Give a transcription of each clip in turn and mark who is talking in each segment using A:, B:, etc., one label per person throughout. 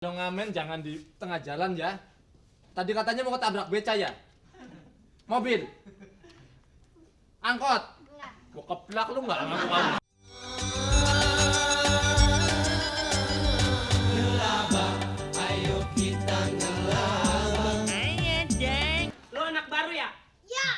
A: Kalau ngamen jangan di tengah jalan ya. Tadi katanya mau ketabrak beca ya? Mobil? Angkot? Mau keblak lu nggak ngaku-ngaku?
B: Ngelabak, ayo kita ngelabak.
C: Ayo deng. Lo anak baru ya?
D: Ya,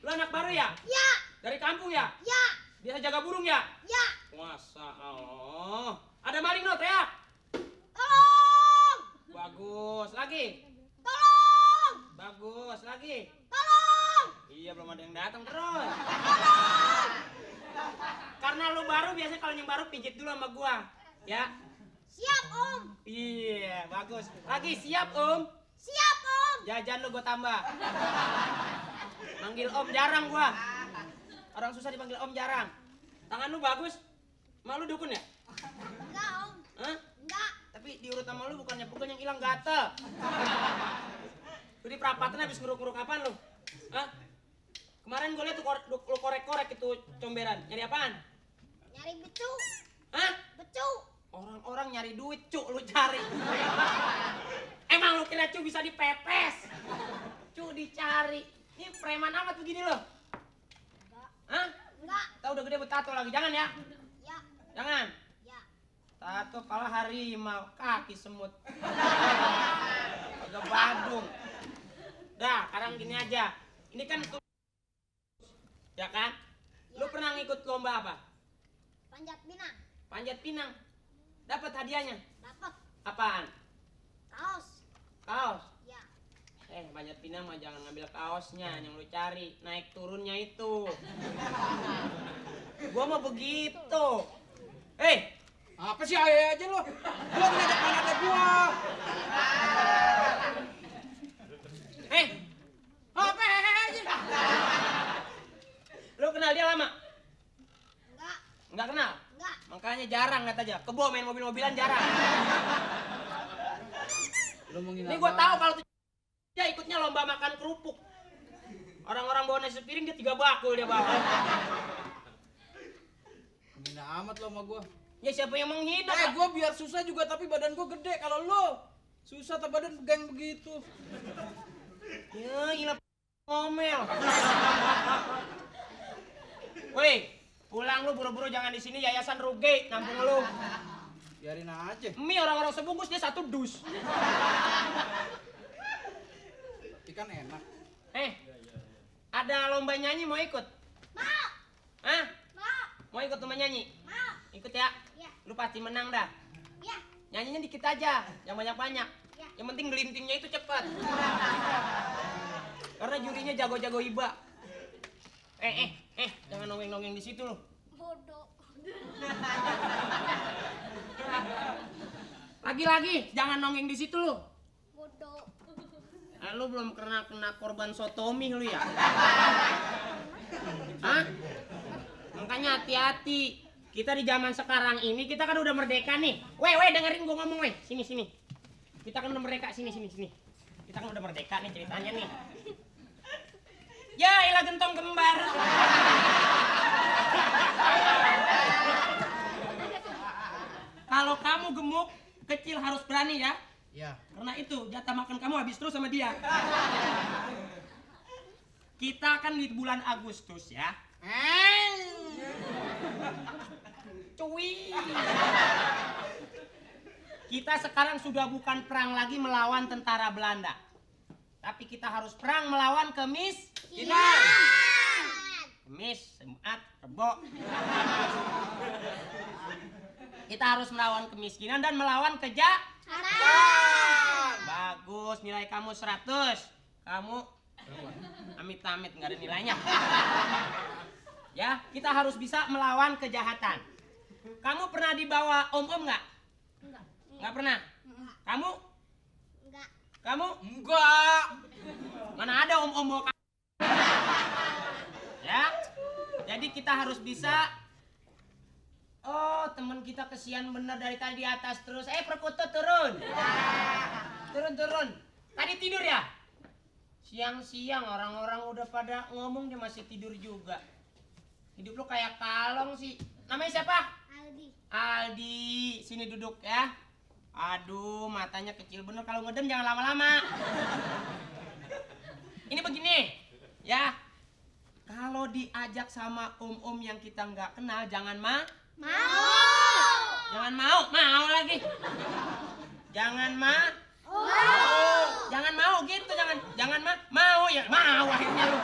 C: Lo anak baru ya?
D: ya,
C: Dari kampung ya?
D: ya,
C: Biasa jaga burung ya?
D: ya.
C: Masa Allah. Ada maling lo, teriak.
D: Tolong,
C: Bagus, lagi.
D: tolong,
C: Bagus, lagi.
D: tolong,
C: Iya, belum ada yang datang terus.
D: tolong.
C: Karena lo baru, biasanya kalau yang baru pijit dulu sama gua. Ya?
D: Siap, Om.
C: Iya, bagus. Lagi, siap, Om.
D: Siap, Om.
C: Jajan lo gua tambah. Manggil Om jarang gua. Orang susah dipanggil Om jarang. Tangan lu bagus. Malu dukun ya?
D: Enggak, Om.
C: Hah?
D: Enggak.
C: Tapi diurut sama lu bukannya pukul yang hilang gatel. Lu di perapatan habis nguruk-nguruk apaan lu? Hah? Kemarin gue liat tuh lu korek-korek itu comberan. Nyari apaan?
D: Nyari becu,
C: Hah?
D: becu.
C: Orang-orang nyari duit, cuk, lu cari. Emang lu kira cuk bisa dipepes? Cuk dicari. Ini preman amat begini lo.
D: Enggak,
C: Hah?
D: enggak.
C: Kita udah gede bertato lagi, jangan ya?
D: Ya,
C: Jangan.
D: ya.
C: Tato pala harimau, kaki semut. Agak badung. Dah, sekarang gini aja. Ini kan ya kan? Lu pernah ngikut lomba apa?
D: Panjat pinang.
C: Panjat pinang. Dapat hadiahnya.
D: Dapat
C: Apaan?
D: kaos.
C: Kaos.
D: Ya.
C: Panjat pinang mah jangan ngambil kaosnya, yang lu cari naik turunnya itu. Gua mau begitu.
A: Apa sih ayah aja lo? Lo ngajak ada gua. Apa aja?
C: Lu kenal dia lama?
D: Enggak,
C: Enggak kenal?
D: enggak.
C: Makanya jarang kata aja. Kebo main mobil-mobilan jarang.
A: Lo menghina
C: Ini gua tahu kalau tuh dia ikutnya lomba makan kerupuk. Orang-orang bawa nasi piring dia 3 bakul dia bawa.
A: menghina amat lo sama gua.
C: Ya siapa yang menghina? Pak?
A: Gua biar susah juga tapi badan gua gede. Kalau lo susah tapi badan pegang begitu.
C: Ya gila ngomel. Woi, pulang lu buru-buru jangan di sini yayasan rugi nampung lu.
A: Biarin aja.
C: Mie orang-orang sebungkus dia 1 dus.
A: Ikan enak.
C: Ada lomba nyanyi mau ikut?
D: Mau,
C: Hah?
D: mau,
C: Mau ikut lomba nyanyi?
D: mau.
C: Ikut ya.
D: Ya,
C: Lu pasti menang dah.
D: ya,
C: Nyanyinya dikit aja, yang banyak-banyak.
D: ya.
C: Yang penting gelintingnya itu cepat. Karena jurinya jago-jago iba. Jangan nongeng-nongeng di situ lu.
D: Bodoh.
C: Lagi-lagi, jangan nongeng di situ lu.
D: Bodoh.
C: Lu belum kena korban sotomi lu ya? Hah? Makanya hati-hati. Kita di zaman sekarang ini, kita kan udah merdeka nih. Weh, dengerin gua ngomong, weh. Sini. Kita kan udah merdeka, sini. Kita kan udah merdeka nih ceritanya nih. Ya, elah gentong kembar. Kalau kamu gemuk, kecil harus berani ya.
A: Ya.
C: Karena itu jatah makan kamu habis terus sama dia. Kita kan di bulan Agustus ya. Cuy. Kita sekarang sudah bukan perang lagi melawan tentara Belanda. Tapi kita harus perang melawan kemiskinan. Kemis, Jumat, Rebo. Kita harus melawan kemiskinan dan melawan kejahatan. Bagus, nilai kamu 100. Kamu amit-amit nggak ada nilainya. Ya, kita harus bisa melawan kejahatan. Kamu pernah dibawa om-om nggak?
D: Enggak,
C: Nggak pernah. Kamu?
D: enggak.
C: Kamu?
A: Enggak.
C: Mana ada om-om bawa kamu? Ya, jadi kita harus bisa. Oh, teman kita kesian bener dari tadi di atas terus. Perkutut turun. Turun. Tadi tidur ya? Siang-siang orang-orang udah pada ngomong dia masih tidur juga. Hidup lu kayak kalong sih. Namanya siapa?
D: Aldi.
C: Aldi, sini duduk ya. Aduh, matanya kecil bener. Kalau ngedem jangan lama-lama. Ini begini, ya. Kalau diajak sama om-om yang kita nggak kenal, jangan
D: Mau.
C: jangan mau lagi. Jangan jangan mau gitu, jangan mau ya mau akhirnya lu.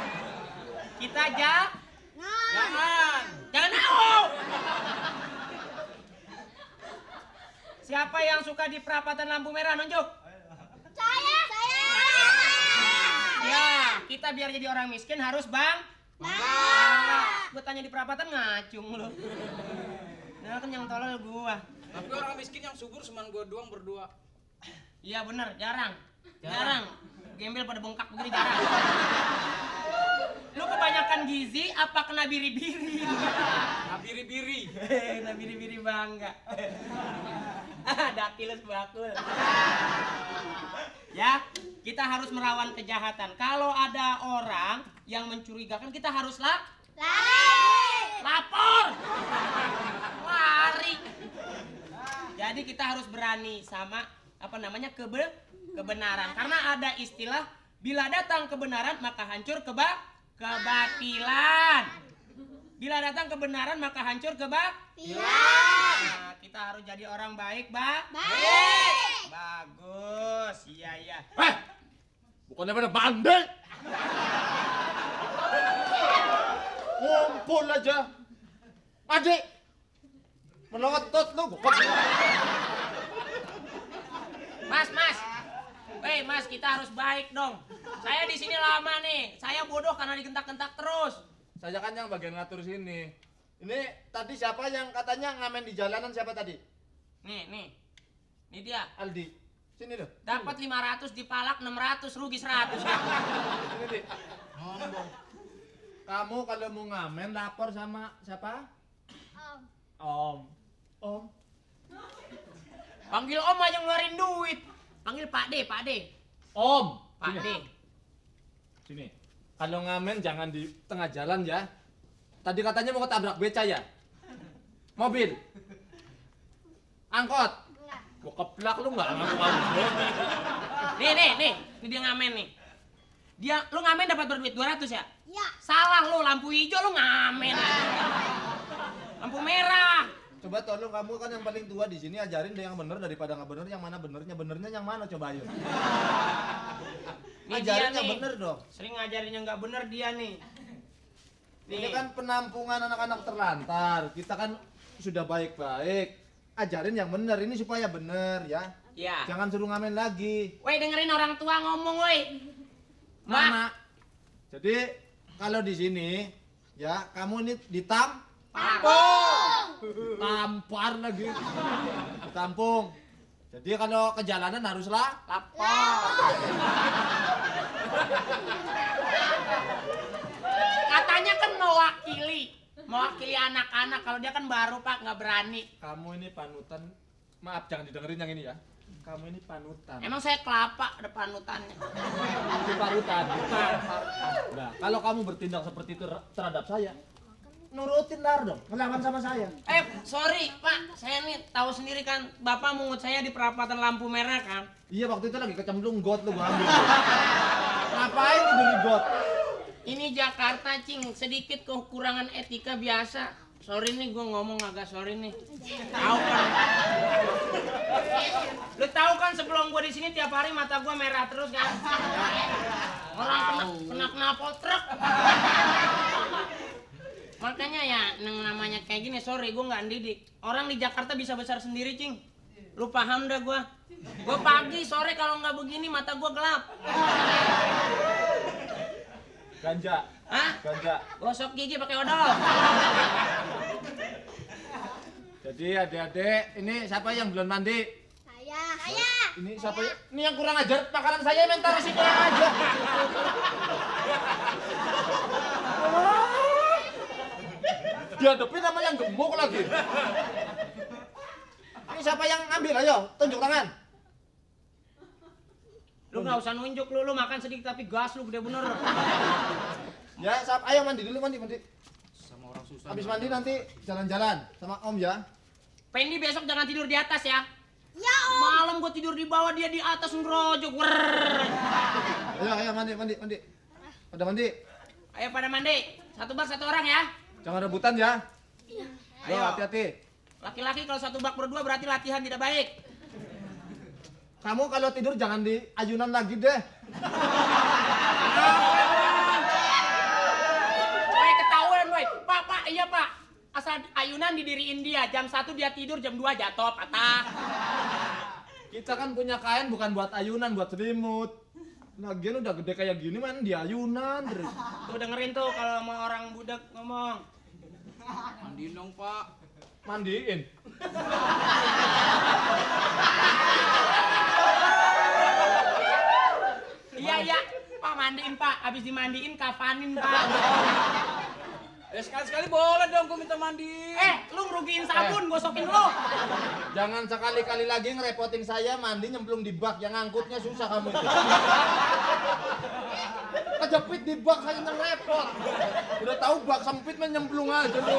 C: Kita aja, jangan mau. Siapa yang suka di perapatan lampu merah nunjuk?
D: Saya.
C: Ya, kita biar jadi orang miskin harus gue tanya di perapatan ngacung lu. Nah kan yang tolol gua.
B: Tapi orang miskin yang subur cuman gua doang berdua.
C: Iya bener, jarang. Gembel pada bengkak begini jarang. Lu kebanyakan gizi apa kena biri-biri?
B: Biri-biri.
C: Kena biri-biri bangga. Dakilus bakul. Ya, kita harus melawan kejahatan. Kalau ada orang yang mencurigakan, kita harus lapor. Lari. Jadi kita harus berani sama kebenaran. Karena ada istilah bila datang kebenaran maka hancur kebatilan. Bila datang kebenaran maka hancur kebatilan. Nah, kita harus jadi orang baik,
D: Baik.
C: Bagus. Iya.
A: Bukannya pada bandel. Ngumpul aja. Adik. Melotot lu.
C: Mas, kita harus baik dong. Saya di sini lama nih. Saya bodoh karena digentak-gentak terus.
A: Saya kan yang bagian ngatur sini. Ini tadi siapa yang katanya ngamen di jalanan, siapa tadi?
C: Nih. Ini dia.
A: Aldi. Sini loh.
C: Dapat 500 dipalak 600 rugi 100.
A: Ini Di. Kamu kalau mau ngamen lapor sama siapa? Om.
C: Panggil Om aja ngeluarin duit. Panggil Pak D.
A: Om.
C: Pak D.
A: Sini. Kalau ngamen jangan di tengah jalan ya. Tadi katanya mau ketabrak beca ya? Mobil. Angkot.
D: Enggak.
A: Gua keplak lu nggak ngaku-ngaku.
C: Nih. Ini dia ngamen nih. Lu ngamen dapat berduit 200 ya?
D: Ya.
C: Salah lu, lampu hijau lu ngamen. Lampu merah.
A: Coba tolong kamu kan yang paling tua di sini, ajarin deh yang bener daripada nggak bener, yang mana benernya yang mana, coba ayo.
C: Nih
A: Ajarin
C: dia
A: yang
C: nih.
A: bener dong.
C: Sering ngajarin yang nggak bener dia nih.
A: Ini kan penampungan anak-anak terlantar, kita kan sudah baik-baik. Ajarin yang bener, ini supaya bener ya.
C: Ya.
A: Jangan suruh ngamen lagi.
C: Woi dengerin orang tua ngomong woi.
A: Mana? Jadi kalau di sini ya kamu ini tampar lagi. Ditampung. Jadi kalau ke jalanan haruslah
C: Lapor. Katanya kan mewakili anak-anak. Kalau dia kan baru Pak, nggak berani.
A: kamu ini panutan. Maaf jangan didengerin yang ini ya. Kamu ini panutan.
C: Emang saya kelapa ada panutannya.
A: Itu panutan. Nah, kalau kamu bertindak seperti itu terhadap saya, nurutin dong, ngelawan sama saya.
C: Sorry Pak, saya nih tahu sendiri kan, Bapak mungut saya di perapatan lampu merah kan.
A: Iya waktu itu lagi kecemplung got lu, gua ambil. Ngapain lu beli got?
C: Ini Jakarta cing, sedikit kekurangan etika biasa. Sorry nih, gue ngomong agak sorry nih. Tahu kan? Lu tahu kan sebelum gue di sini tiap hari mata gue merah terus kan? Orang kena poltrek. Makanya ya, yang namanya kayak gini, sorry gue nggak didik. Orang di Jakarta bisa besar sendiri cing. Lu paham dah gue. Gue pagi sore kalau nggak begini mata gue gelap.
A: Ganja.
C: Hah?
A: Ganja.
C: Gosok gigi pakai odol.
A: Jadi adik-adik, ini siapa yang belum mandi?
D: Saya.
A: Ini siapa? Ini yang kurang ajar, makanan saya main taruh sini aja. Dihadapin sama yang gemuk lagi. Ini siapa yang ambil? Ayo, tunjuk tangan.
C: Lu nggak usah nunjuk lu makan sedikit tapi gas lu gede bener.
A: Ya, ayo mandi dulu, mandi.
B: Sama orang susah.
A: Habis mandi nanti jalan-jalan sama Om ya.
C: Pendi besok jangan tidur di atas ya.
D: Ya Om.
C: Malam gua tidur di bawah, dia di atas ngerojok.
A: Ayo mandi. Pada mandi.
C: Ayo pada mandi. Satu bak satu orang ya.
A: Jangan rebutan ya. Ayo,
C: Ayo.
A: hati-hati.
C: Laki-laki kalau satu bak berdua berarti latihan tidak baik.
A: Kamu kalau tidur jangan di ayunan lagi deh.
C: Woi ketahuan woi. Pak, iya Pak. Asal ayunan didiriin dia. Jam 1 dia tidur, jam 2 jatuh patah.
A: Kita kan punya kain bukan buat ayunan, buat selimut. Lagian udah gede kayak gini main di ayunan terus.
C: Tuh dengerin tuh kalau sama orang budak ngomong.
B: Mandiin dong, Pak.
A: Mandiin.
C: Iya, Pak mandiin Pak. Habis dimandiin kafanin Pak.
B: Ya sekali-sekali boleh dong gua minta mandi.
C: Lu ngerugiin sabun, gosokin lu.
A: Jangan sekali-kali lagi ngerepotin saya mandi nyemplung di bak, yang ngangkutnya susah kamu itu. Kejepit di bak saya yang repot. Udah tahu bak sempit main nyemplung aja lu.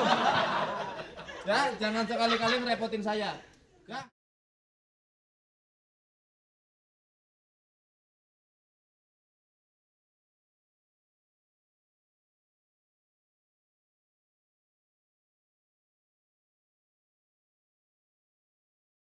A: Ya, jangan sekali-kali ngerepotin saya. Ya.